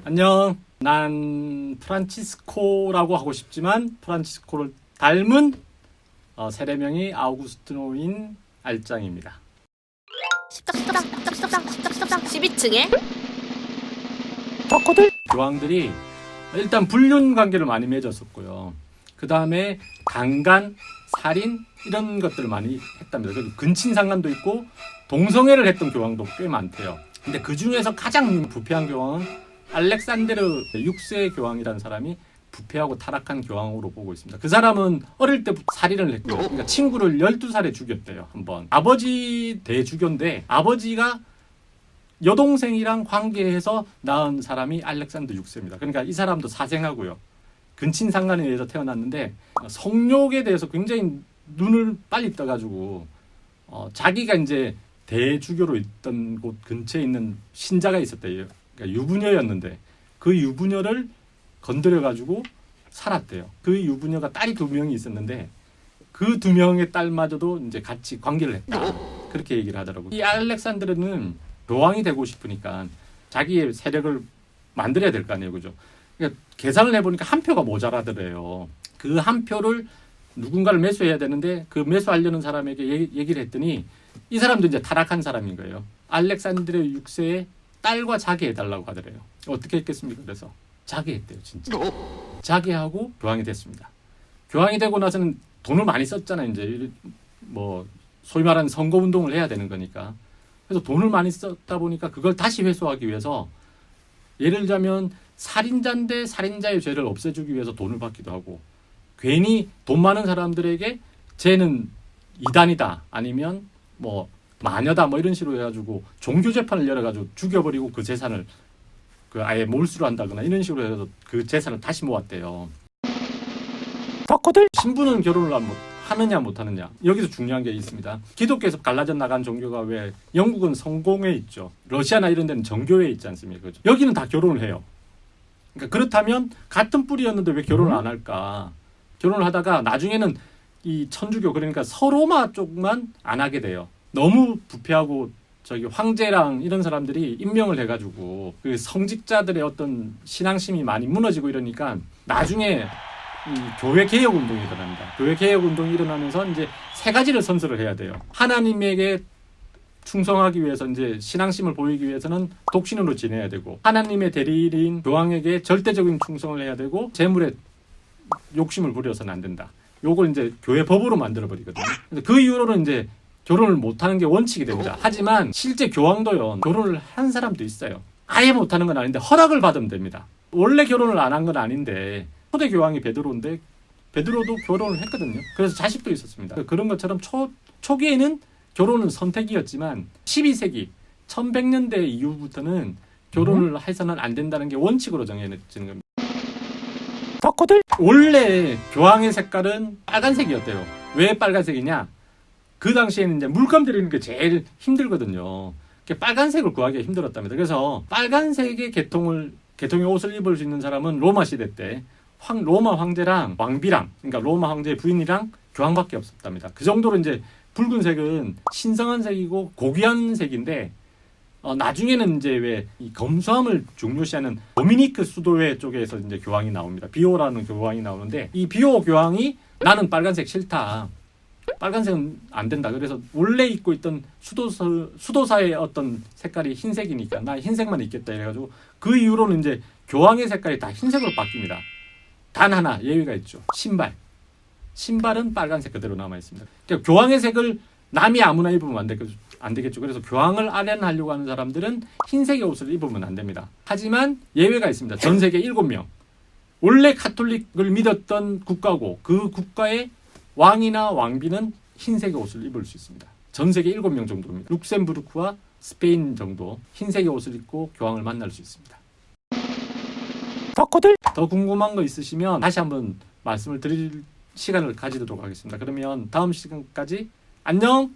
안녕. 난 프란치스코라고 하고 싶지만 프란치스코를 닮은 세례명이 아우구스티노인 알짱입니다. 12층에 교황들이 일단 불륜 관계를 많이 맺었었고요. 그 다음에 강간, 살인 이런 것들을 많이 했답니다. 그리고 근친상간도 있고 동성애를 했던 교황도 꽤 많대요. 근데 그 중에서 가장 부패한 교황은 알렉산데르 6세 교황이라는 사람이 부패하고 타락한 교황으로 보고 있습니다. 그 사람은 어릴 때부터 살인을 했고, 그러니까 친구를 12살에 죽였대요. 한번. 아버지 대주교인데 아버지가 여동생이랑 관계해서 낳은 사람이 알렉산더 6세입니다. 그러니까 이 사람도 사생하고요. 근친상간에 의해서 태어났는데 성욕에 대해서 굉장히 눈을 빨리 떠가지고 자기가 이제 대주교로 있던 곳 근처에 있는 신자가 있었대요. 그러니까 유부녀였는데 그 유부녀를 건드려가지고 살았대요. 그 유부녀가 딸이 2명이 있었는데 그 2명의 딸마저도 이제 같이 관계를 했다. 그렇게 얘기를 하더라고요. 이 알렉산드르는 교황이 되고 싶으니까 자기의 세력을 만들어야 될 거 아니에요. 그죠? 그러니까 계산을 해보니까 한 표가 모자라더래요. 그 한 표를 누군가를 매수해야 되는데 그 매수하려는 사람에게 얘기를 했더니 이 사람도 이제 타락한 사람인 거예요. 알렉산드르 6세의 딸과 자기해달라고 하더래요. 어떻게 했겠습니까? 그래서 자기했대요. 진짜. 자기하고 교황이 됐습니다. 교황이 되고 나서는 돈을 많이 썼잖아요. 이제 뭐 소위 말하는 선거운동을 해야 되는 거니까. 그래서 돈을 많이 썼다 보니까 그걸 다시 회수하기 위해서 예를 들자면 살인자인데 살인자의 죄를 없애주기 위해서 돈을 받기도 하고 괜히 돈 많은 사람들에게 쟤는 이단이다 아니면 뭐 마녀다 뭐 이런 식으로 해가지고 종교 재판을 열어가지고 죽여버리고 그 재산을 그 아예 몰수를 한다거나 이런 식으로 해서 그 재산을 다시 모았대요. 신부는 결혼을 하느냐 못하느냐 여기서 중요한 게 있습니다. 기독교에서 갈라져 나간 종교가 왜 영국은 성공회 있죠. 러시아나 이런 데는 정교회 있지 않습니까? 그죠? 여기는 다 결혼을 해요. 그러니까 그렇다면 같은 뿌리였는데 왜 결혼을 안 할까? 결혼을 하다가 나중에는 이 천주교 그러니까 서로마 쪽만 안 하게 돼요. 너무 부패하고 저기 황제랑 이런 사람들이 임명을 해가지고 그 성직자들의 어떤 신앙심이 많이 무너지고 이러니까 나중에 이 교회 개혁 운동이 일어납니다. 교회 개혁 운동이 일어나면서 이제 3가지를 선서를 해야 돼요. 하나님에게 충성하기 위해서 이제 신앙심을 보이기 위해서는 독신으로 지내야 되고 하나님의 대리인 교황에게 절대적인 충성을 해야 되고 재물에 욕심을 부려서는 안 된다. 요걸 이제 교회 법으로 만들어 버리거든요. 그래서 그 이후로는 이제 결혼을 못하는 게 원칙이 됩니다. 하지만 실제 교황도요 결혼을 한 사람도 있어요. 아예 못하는 건 아닌데 허락을 받으면 됩니다. 원래 결혼을 안 한 건 아닌데 초대 교황이 베드로인데 베드로도 결혼을 했거든요. 그래서 자식도 있었습니다. 그런 것처럼 초기에는 결혼은 선택이었지만 12세기 1100년대 이후부터는 결혼을 해서는 안 된다는 게 원칙으로 정해지는 겁니다. 원래 교황의 색깔은 빨간색이었대요. 왜 빨간색이냐? 그 당시에는 이제 물감 들이는 게 제일 힘들거든요. 빨간색을 구하기가 힘들었답니다. 그래서 빨간색의 계통의 옷을 입을 수 있는 사람은 로마 시대 때 로마 황제랑 왕비랑 그러니까 로마 황제의 부인이랑 교황밖에 없었답니다. 그 정도로 이제 붉은색은 신성한 색이고 고귀한 색인데 나중에는 이제 왜 이 검소함을 중요시하는 도미니크 수도회 쪽에서 이제 교황이 나옵니다. 비오라는 교황이 나오는데 이 비오 교황이 나는 빨간색 싫다. 빨간색은 안 된다. 그래서 원래 입고 있던 수도사의 어떤 색깔이 흰색이니까 나 흰색만 입겠다 이래가지고 그 이후로는 이제 교황의 색깔이 다 흰색으로 바뀝니다. 단 하나 예외가 있죠. 신발은 빨간색 그대로 남아 있습니다. 그러니까 교황의 색을 남이 아무나 입으면 안 되겠죠. 그래서 교황을 아련하려고 하는 사람들은 흰색의 옷을 입으면 안 됩니다. 하지만 예외가 있습니다. 전 세계 7명. 원래 카톨릭을 믿었던 국가고 그 국가의 왕이나 왕비는 흰색의 옷을 입을 수 있습니다. 전 세계 7명 정도입니다. 룩셈부르크와 스페인 정도 흰색의 옷을 입고 교황을 만날 수 있습니다. 더 궁금한 거 있으시면 다시 한번 말씀을 드릴 시간을 가지도록 하겠습니다. 그러면 다음 시간까지 안녕!